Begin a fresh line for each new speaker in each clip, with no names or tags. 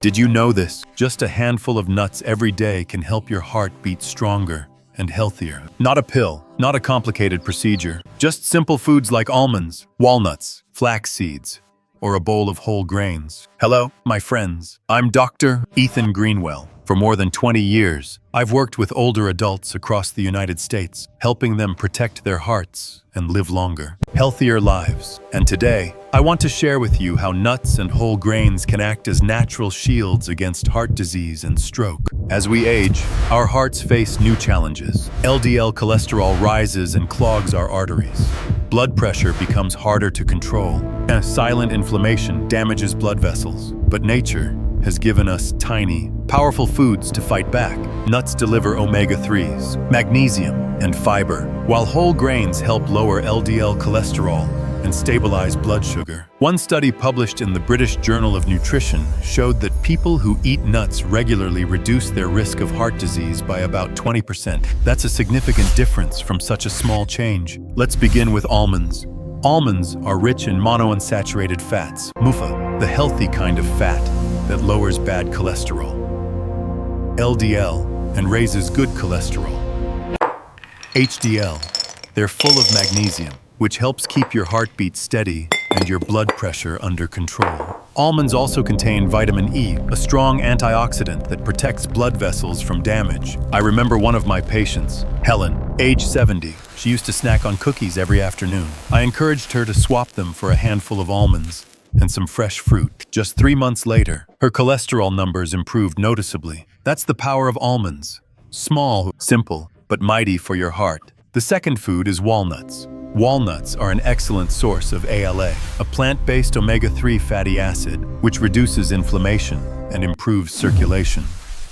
Did you know this? Just a handful of nuts every day can help your heart beat stronger and healthier. Not a pill, not a complicated procedure. Just simple foods like almonds, walnuts, flax seeds, or a bowl of whole grains. Hello, my friends. I'm Dr. Ethan Greenwell. For more than 20 years, I've worked with older adults across the United States, helping them protect their hearts and live longer, healthier lives. And today, I want to share with you how nuts and whole grains can act as natural shields against heart disease and stroke. As we age, our hearts face new challenges. LDL cholesterol rises and clogs our arteries. Blood pressure becomes harder to control, and silent inflammation damages blood vessels. But nature has given us tiny, powerful foods to fight back. Nuts deliver omega-3s, magnesium, and fiber, while whole grains help lower LDL cholesterol and stabilize blood sugar. One study published in the British Journal of Nutrition showed that people who eat nuts regularly reduce their risk of heart disease by about 20%. That's a significant difference from such a small change. Let's begin with almonds. Almonds are rich in monounsaturated fats, MUFA, the healthy kind of fat that lowers bad cholesterol, LDL, and raises good cholesterol, HDL. They're full of magnesium, which helps keep your heartbeat steady and your blood pressure under control. Almonds also contain vitamin E, a strong antioxidant that protects blood vessels from damage. I remember one of my patients, Helen, age 70. She used to snack on cookies every afternoon. I encouraged her to swap them for a handful of almonds and some fresh fruit. Just 3 months later, her cholesterol numbers improved noticeably. That's the power of almonds. Small, simple, but mighty for your heart. The second food is walnuts. Walnuts are an excellent source of ALA, a plant-based omega-3 fatty acid, which reduces inflammation and improves circulation.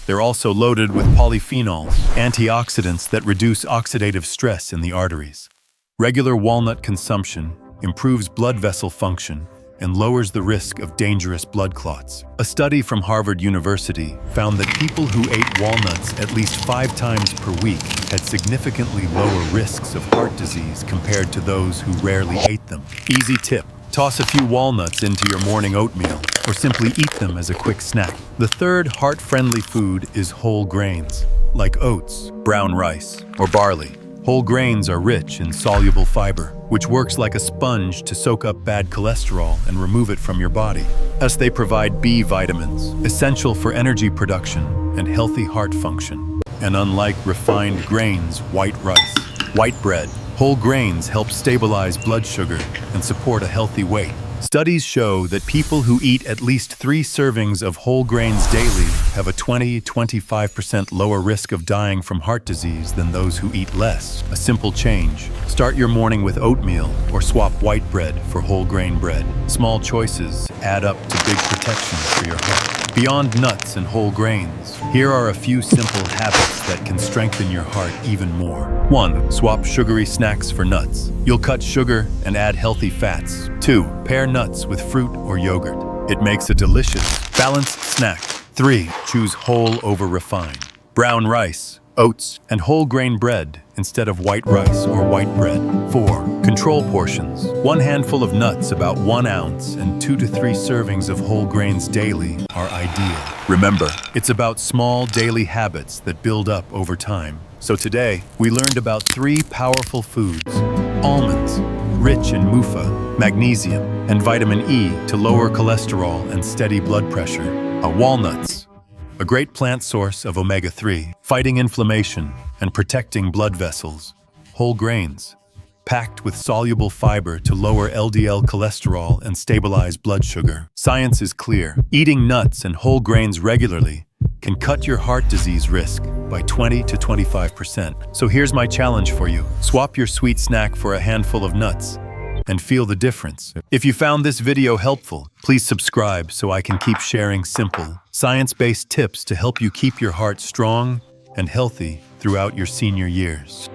They're also loaded with polyphenols, antioxidants that reduce oxidative stress in the arteries. Regular walnut consumption improves blood vessel function and lowers the risk of dangerous blood clots. A study from Harvard University found that people who ate walnuts at least 5 times per week had significantly lower risks of heart disease compared to those who rarely ate them. Easy tip: toss a few walnuts into your morning oatmeal, or simply eat them as a quick snack. The third heart-friendly food is whole grains, like oats, brown rice, or barley. Whole grains are rich in soluble fiber, which works like a sponge to soak up bad cholesterol and remove it from your body. As they provide B vitamins, essential for energy production and healthy heart function. And unlike refined grains, white rice, white bread, whole grains help stabilize blood sugar and support a healthy weight. Studies show that people who eat at least 3 servings of whole grains daily have a 20–25% lower risk of dying from heart disease than those who eat less. A simple change: start your morning with oatmeal or swap white bread for whole grain bread. Small choices add up to big protection for your heart. Beyond nuts and whole grains, here are a few simple habits that can strengthen your heart even more. 1. Swap sugary snacks for nuts. You'll cut sugar and add healthy fats. 2. Pair nuts with fruit or yogurt. It makes a delicious, balanced snack. 3. Choose whole over refined. Brown rice, oats, and whole grain bread instead of white rice or white bread. 4. Control portions. 1 handful of nuts, about 1 ounce, and 2 to 3 servings of whole grains daily are ideal. Remember, it's about small daily habits that build up over time. So today, we learned about 3 powerful foods: almonds, rich in MUFA, magnesium, and vitamin E to lower cholesterol and steady blood pressure. Walnuts, a great plant source of omega-3, fighting inflammation and protecting blood vessels. Whole grains, packed with soluble fiber to lower LDL cholesterol and stabilize blood sugar. Science is clear: eating nuts and whole grains regularly can cut your heart disease risk by 20–25%. So here's my challenge for you: swap your sweet snack for a handful of nuts and feel the difference. If you found this video helpful, please subscribe so I can keep sharing simple, science-based tips to help you keep your heart strong and healthy throughout your senior years.